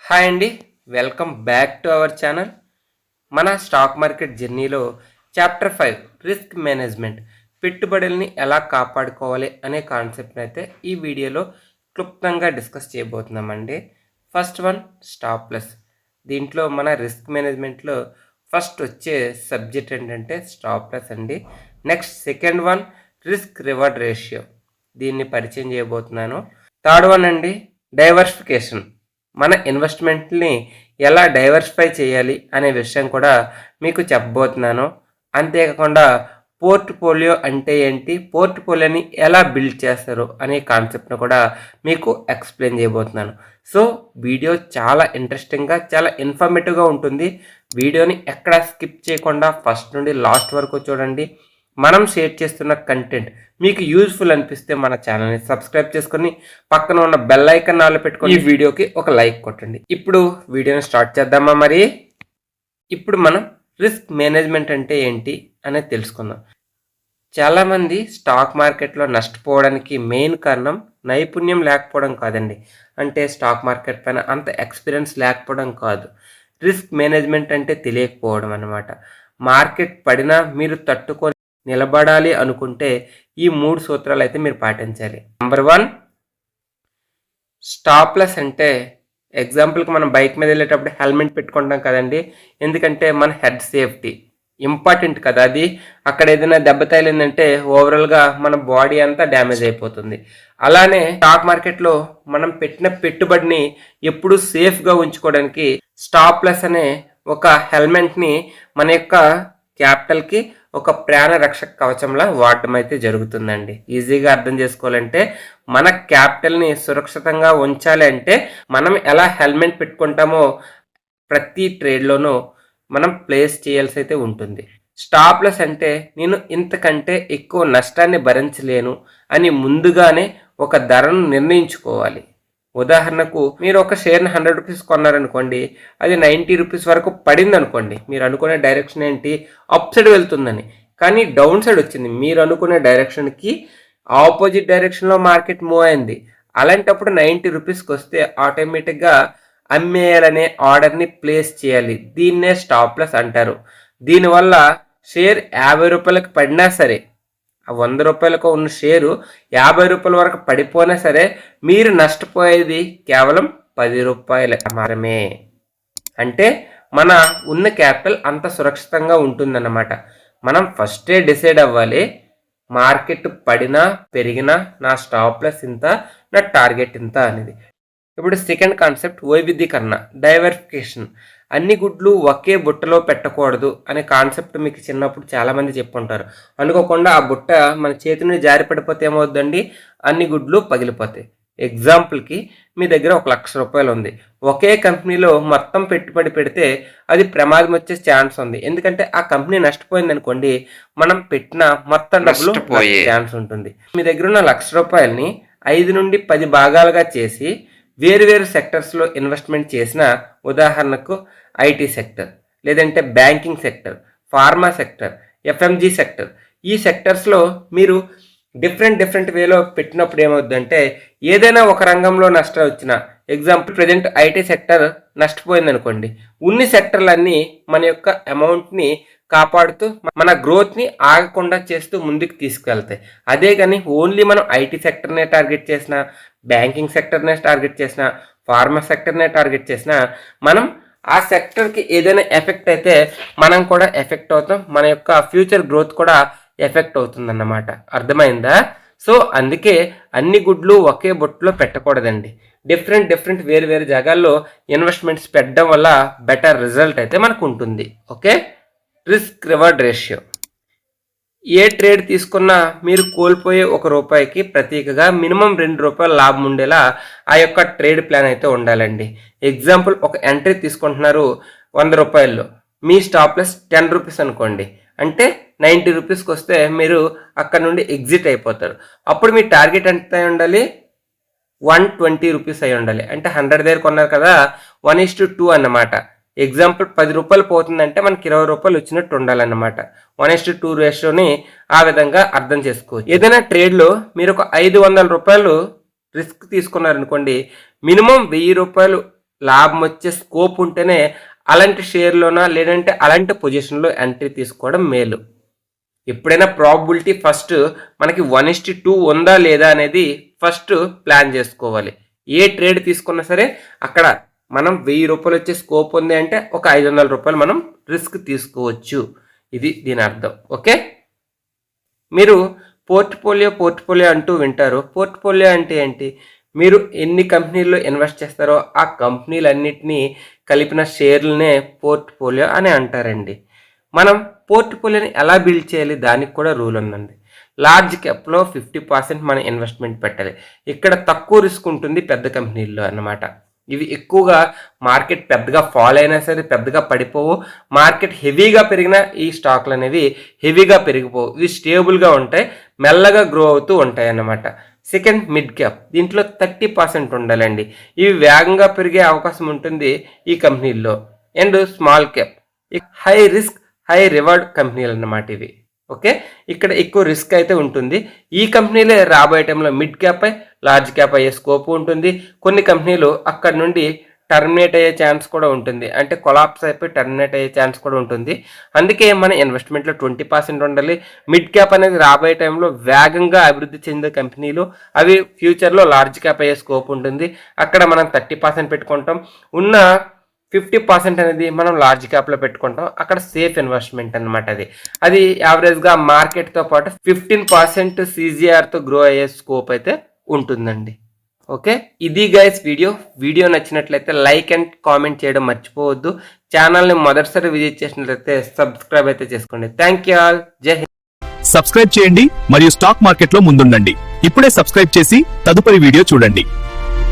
Hi అండి, welcome back to our channel. మన stock market జర్నీలో చాప్టర్ 5 రిస్క్ మేనేజ్మెంట్, పెట్టుబడుల్ని ఎలా కాపాడుకోవాలి అనే కాన్సెప్ట్ని అయితే ఈ వీడియోలో క్లుప్తంగా డిస్కస్ చేయబోతున్నామండి. First one stop loss. దీంట్లో మన రిస్క్ మేనేజ్మెంట్లో ఫస్ట్ వచ్చే సబ్జెక్ట్ ఏంటంటే స్టాప్ లాస్ అండి. Next second one risk reward ratio, దీన్ని పరిచయం చేయబోతున్నాను. థర్డ్ వన్ అండి డైవర్సిఫికేషన్, మన ఇన్వెస్ట్మెంట్ని ఎలా డైవర్సిఫై చేయాలి అనే విషయం కూడా మీకు చెప్పబోతున్నాను. అంతేకాకుండా పోర్ట్ఫోలియో అంటే ఏంటి, పోర్ట్ఫోలియోని ఎలా బిల్డ్ చేస్తారు అనే కాన్సెప్ట్ను కూడా మీకు ఎక్స్ప్లెయిన్ చేయబోతున్నాను. సో వీడియో చాలా ఇంట్రెస్టింగ్గా, చాలా ఇన్ఫర్మేటివ్గా ఉంటుంది. వీడియోని ఎక్కడ స్కిప్ చేయకుండా ఫస్ట్ నుండి లాస్ట్ వరకు చూడండి. మనం షేర్ చేస్తున్న కంటెంట్ మీకు యూజ్ఫుల్ అనిపిస్తే మన ఛానల్ని సబ్స్క్రైబ్ చేసుకొని పక్కన ఉన్న బెల్ ఐకాన్ ఆన్లో పెట్టుకొని ఈ వీడియోకి ఒక లైక్ కొట్టండి. ఇప్పుడు వీడియోని స్టార్ట్ చేద్దామా? మరి ఇప్పుడు మనం రిస్క్ మేనేజ్మెంట్ అంటే ఏంటి అనేది తెలుసుకుందాం. చాలామంది స్టాక్ మార్కెట్లో నష్టపోవడానికి మెయిన్ కారణం నైపుణ్యం లేకపోవడం కాదండి. అంటే స్టాక్ మార్కెట్ పైన అంత ఎక్స్పీరియన్స్ లేకపోవడం కాదు, రిస్క్ మేనేజ్మెంట్ అంటే తెలియకపోవడం అన్నమాట. మార్కెట్ పడినా మీరు తట్టుకొని నిలబడాలి అనుకుంటే ఈ 3 సూత్రాలు అయితే మీరు పాటించాలి. Number 1 stop loss. అంటే ఎగ్జాంపుల్కి మనం బైక్ మీద వెళ్ళేటప్పుడు హెల్మెట్ పెట్టుకుంటాం కదండి, ఎందుకంటే మన హెడ్ సేఫ్టీ ఇంపార్టెంట్ కదా. అది అక్కడ ఏదైనా దెబ్బ తగిలిందంటే ఓవరాల్గా మన బాడీ అంతా డ్యామేజ్ అయిపోతుంది. అలానే స్టాక్ మార్కెట్లో మనం పెట్టిన పెట్టుబడిని ఎప్పుడు సేఫ్గా ఉంచుకోవడానికి స్టాప్ లాస్ అనే ఒక హెల్మెట్ని మన యొక్క క్యాపిటల్కి ఒక ప్రాణ రక్షక కవచంలా వాడటం అయితే జరుగుతుందండి. ఈజీగా అర్థం చేసుకోవాలంటే మన క్యాపిటల్ని సురక్షితంగా ఉంచాలి అంటే మనం ఎలా హెల్మెట్ పెట్టుకుంటామో ప్రతి ట్రేడ్లోనూ మనం ప్లేస్ చేయాల్సి అయితే ఉంటుంది. స్టాప్ లాస్ అంటే నేను ఇంతకంటే ఎక్కువ నష్టాన్ని భరించలేను అని ముందుగానే ఒక ధరను నిర్ణయించుకోవాలి. ఉదాహరణకు మీరు ఒక షేర్ని 100 రూపీస్ కొన్నారనుకోండి, అది 90 రూపీస్ వరకు పడింది అనుకోండి. మీరు అనుకునే డైరెక్షన్ ఏంటి, అప్ సైడ్ వెళ్తుందని, కానీ డౌన్ సైడ్ వచ్చింది. మీరు అనుకునే డైరెక్షన్కి ఆపోజిట్ డైరెక్షన్లో మార్కెట్ మూవ్ అయింది. అలాంటప్పుడు 90 రూపీస్కి వస్తే ఆటోమేటిక్గా అమ్మేయాలనే ఆర్డర్ని ప్లేస్ చేయాలి. దీన్నే స్టాప్ లాస్ అంటారు. దీనివల్ల షేర్ 50 రూపాయలకు పడినా సరే, 100 రూపాయలకు ఉన్న షేరు 50 రూపాయల వరకు పడిపోయినా సరే మీరు నష్టపోయేది కేవలం 10 రూపాయలు మాత్రమే. అంటే మన ఉన్న క్యాపిటల్ అంత సురక్షితంగా ఉంటుందన్నమాట. మనం ఫస్టే డిసైడ్ అవ్వాలి, మార్కెట్ పడినా పెరిగినా నా స్టాప్ లాస్ ఇంత, నా టార్గెట్ ఇంత అనేది. ఇప్పుడు సెకండ్ కాన్సెప్ట్ వైవిధ్యీకరణ, డైవర్సిఫికేషన్. అన్ని గుడ్లు ఒకే బుట్టలో పెట్టకూడదు అనే కాన్సెప్ట్ మీకు చిన్నప్పుడు చాలామంది చెప్పుంటారు. అనుకోకుండా ఆ బుట్ట మన చేతి నుండి జారి పడిపోతే ఏమవుద్దండి, అన్ని గుడ్లు పగిలిపోతాయి. ఎగ్జాంపుల్కి మీ దగ్గర 1,00,000 రూపాయలు ఉంది. ఒకే కంపెనీలో మొత్తం పెట్టుబడి పెడితే అది ప్రమాదం వచ్చే ఛాన్స్ ఉంది. ఎందుకంటే ఆ కంపెనీ నష్టపోయింది అనుకోండి, మనం పెట్టిన మొత్తం డబ్బులు ఛాన్స్ ఉంటుంది. మీ దగ్గర ఉన్న 1,00,000 రూపాయలని 5 నుండి 10 భాగాలుగా చేసి వేరు సెక్టర్స్లో ఇన్వెస్ట్మెంట్ చేసిన, ఉదాహరణకు ఐటీ సెక్టర్, లేదంటే banking sector, pharma sector, FMG sector, ఈ సెక్టర్స్లో మీరు డిఫరెంట్ వేలో పెట్టినప్పుడు ఏమవుద్దంటే ఏదైనా ఒక రంగంలో నష్టం వచ్చిన, ఎగ్జాంపుల్ ప్రజెంట్ ఐటీ సెక్టర్ నష్టపోయింది అనుకోండి, ఉన్ని సెక్టర్లన్నీ మన యొక్క అమౌంట్ని కాపాడుతూ మన గ్రోత్ని ఆగకుండా చేస్తూ ముందుకు తీసుకెళ్తాయి. అదే కానీ ఓన్లీ మనం ఐటీ సెక్టర్నే టార్గెట్ చేసిన, బ్యాంకింగ్ సెక్టర్నే టార్గెట్ చేసిన, ఫార్మా సెక్టర్నే టార్గెట్ చేసిన, మనం ఆ సెక్టర్కి ఏదైనా ఎఫెక్ట్ అయితే మనం కూడా ఎఫెక్ట్ అవుతాం, మన యొక్క ఫ్యూచర్ గ్రోత్ కూడా ఎఫెక్ట్ అవుతుందన్నమాట. అర్థమైందా? సో అందుకే అన్ని గుడ్లు ఒకే బొట్టులో పెట్టకూడదండి. డిఫరెంట్ వేరు జాగాల్లో ఇన్వెస్ట్మెంట్స్ పెట్టడం వల్ల బెటర్ రిజల్ట్ అయితే మనకు ఉంటుంది. ఓకే. Risk reward ratio. ఏ ట్రేడ్ తీసుకున్నా మీరు కోల్పోయే 1 రూపాయికి ప్రతీకగా మినిమం 2 రూపాయల లాభం ఉండేలా ఆ యొక్క ట్రేడ్ ప్లాన్ అయితే ఉండాలండి. ఎగ్జాంపుల్, ఒక ఎంట్రీ తీసుకుంటున్నారు 100 రూపాయల్లో, మీ స్టాప్ లాస్ 10 రూపీస్ అనుకోండి, అంటే 90 రూపీస్కి వస్తే మీరు అక్కడ నుండి ఎగ్జిట్ అయిపోతారు. అప్పుడు మీ టార్గెట్ ఎంత అయి ఉండాలి, 120 రూపీస్ అయి ఉండాలి. అంటే 100 దగ్గర కొన్నారు కదా, 1:2 అన్నమాట. ఎగ్జాంపుల్ 10 రూపాయలు పోతుందంటే మనకి 20 రూపాయలు వచ్చినట్టు ఉండాలన్నమాట. 1:2 రేషియోని ఆ విధంగా అర్థం చేసుకోవచ్చు. ఏదైనా ట్రేడ్లో మీరు ఒక 500 రూపాయలు రిస్క్ తీసుకున్నారనుకోండి, మినిమం 1000 రూపాయలు లాభం వచ్చే స్కోప్ ఉంటేనే అలాంటి షేర్లోనా లేదంటే అలాంటి పొజిషన్లో ఎంట్రీ తీసుకోవడం మేలు. ఎప్పుడైనా ప్రాబబిలిటీ ఫస్ట్ మనకి 1:2 ఉందా లేదా అనేది ఫస్ట్ ప్లాన్ చేసుకోవాలి. ఏ ట్రేడ్ తీసుకున్నా సరే అక్కడ మనం 1000 రూపాయలు వచ్చే స్కోప్ ఉంది అంటే ఒక 500 రూపాయలు మనం రిస్క్ తీసుకోవచ్చు. ఇది దీని అర్థం. ఓకే, మీరు పోర్ట్ఫోలియో అంటూ వింటారు. పోర్ట్ఫోలియో అంటే ఏంటి? మీరు ఎన్ని కంపెనీల్లో ఇన్వెస్ట్ చేస్తారో ఆ కంపెనీలన్నిటినీ కలిపిన షేర్లనే పోర్ట్ఫోలియో అని అంటారండి. మనం పోర్ట్ఫోలియోని ఎలా బిల్డ్ చేయాలి దానికి కూడా రూల్ ఉందండి. లార్జ్ క్యాప్లో 50% మన ఇన్వెస్ట్మెంట్ పెట్టాలి. ఇక్కడ తక్కువ రిస్క్ ఉంటుంది పెద్ద కంపెనీల్లో అన్నమాట. ఇవి ఎక్కువగా మార్కెట్ పెద్దగా ఫాల్ అయినా సరే పెద్దగా పడిపోవు. మార్కెట్ హెవీగా పెరిగినా ఈ స్టాక్లు అనేవి హెవీగా పెరిగిపోవు. ఇవి స్టేబుల్గా ఉంటాయి, మెల్లగా గ్రో అవుతూ ఉంటాయి అన్నమాట. Second, mid cap. దీంట్లో 30% ఉండాలండి. ఇవి వేగంగా పెరిగే అవకాశం ఉంటుంది ఈ కంపెనీల్లో. And small cap, high risk high reward కంపెనీలు అన్నమాట ఇవి. ఓకే, ఇక్కడ ఎక్కువ రిస్క్ అయితే ఉంటుంది. ఈ కంపెనీలే రాబోయే టైంలో మిడ్ క్యాప్ పై లార్జ్ క్యాప్ అయ్యే స్కోప్ ఉంటుంది. కొన్ని కంపెనీలు అక్కడ నుండి టర్మినేట్ అయ్యే ఛాన్స్ కూడా ఉంటుంది, అంటే కొలాప్స్ అయిపోయి టర్మినేట్ అయ్యే ఛాన్స్ కూడా ఉంటుంది. అందుకే మన ఇన్వెస్ట్మెంట్లో 20% ఉండాలి. మిడ్ క్యాప్ అనేది రాబోయే టైంలో వేగంగా అభివృద్ధి చెందే కంపెనీలు, అవి ఫ్యూచర్లో లార్జ్ క్యాప్ అయ్యే స్కోప్ ఉంటుంది. అక్కడ మనం 30% పెట్టుకుంటాం. ఉన్న 50% అనేది మనం లార్జ్ క్యాప్లో పెట్టుకుంటాం. అక్కడ సేఫ్ ఇన్వెస్ట్మెంట్ అనమాట. అది యావరేజ్గా మార్కెట్తో పాటు 15% CGRతో గ్రో అయ్యే స్కోప్ అయితే ఉంటుందండి. ఓకే, ఇది గైస్ వీడియో నచ్చినట్లయితే లైక్ అండ్ కామెంట్ చేయడం మర్చిపోవద్దు. ఛానల్ని మొదటిసారి విజిట్ చేసినట్లయితే సబ్స్క్రైబ్ అయితే చేసుకోండి. Thank you all. జై హింద్. సబ్స్క్రైబ్ చేయండి మరియు స్టాక్ మార్కెట్లో ముందుండండి. ఇప్పుడే సబ్స్క్రైబ్ చేసి తదుపరి వీడియో చూడండి.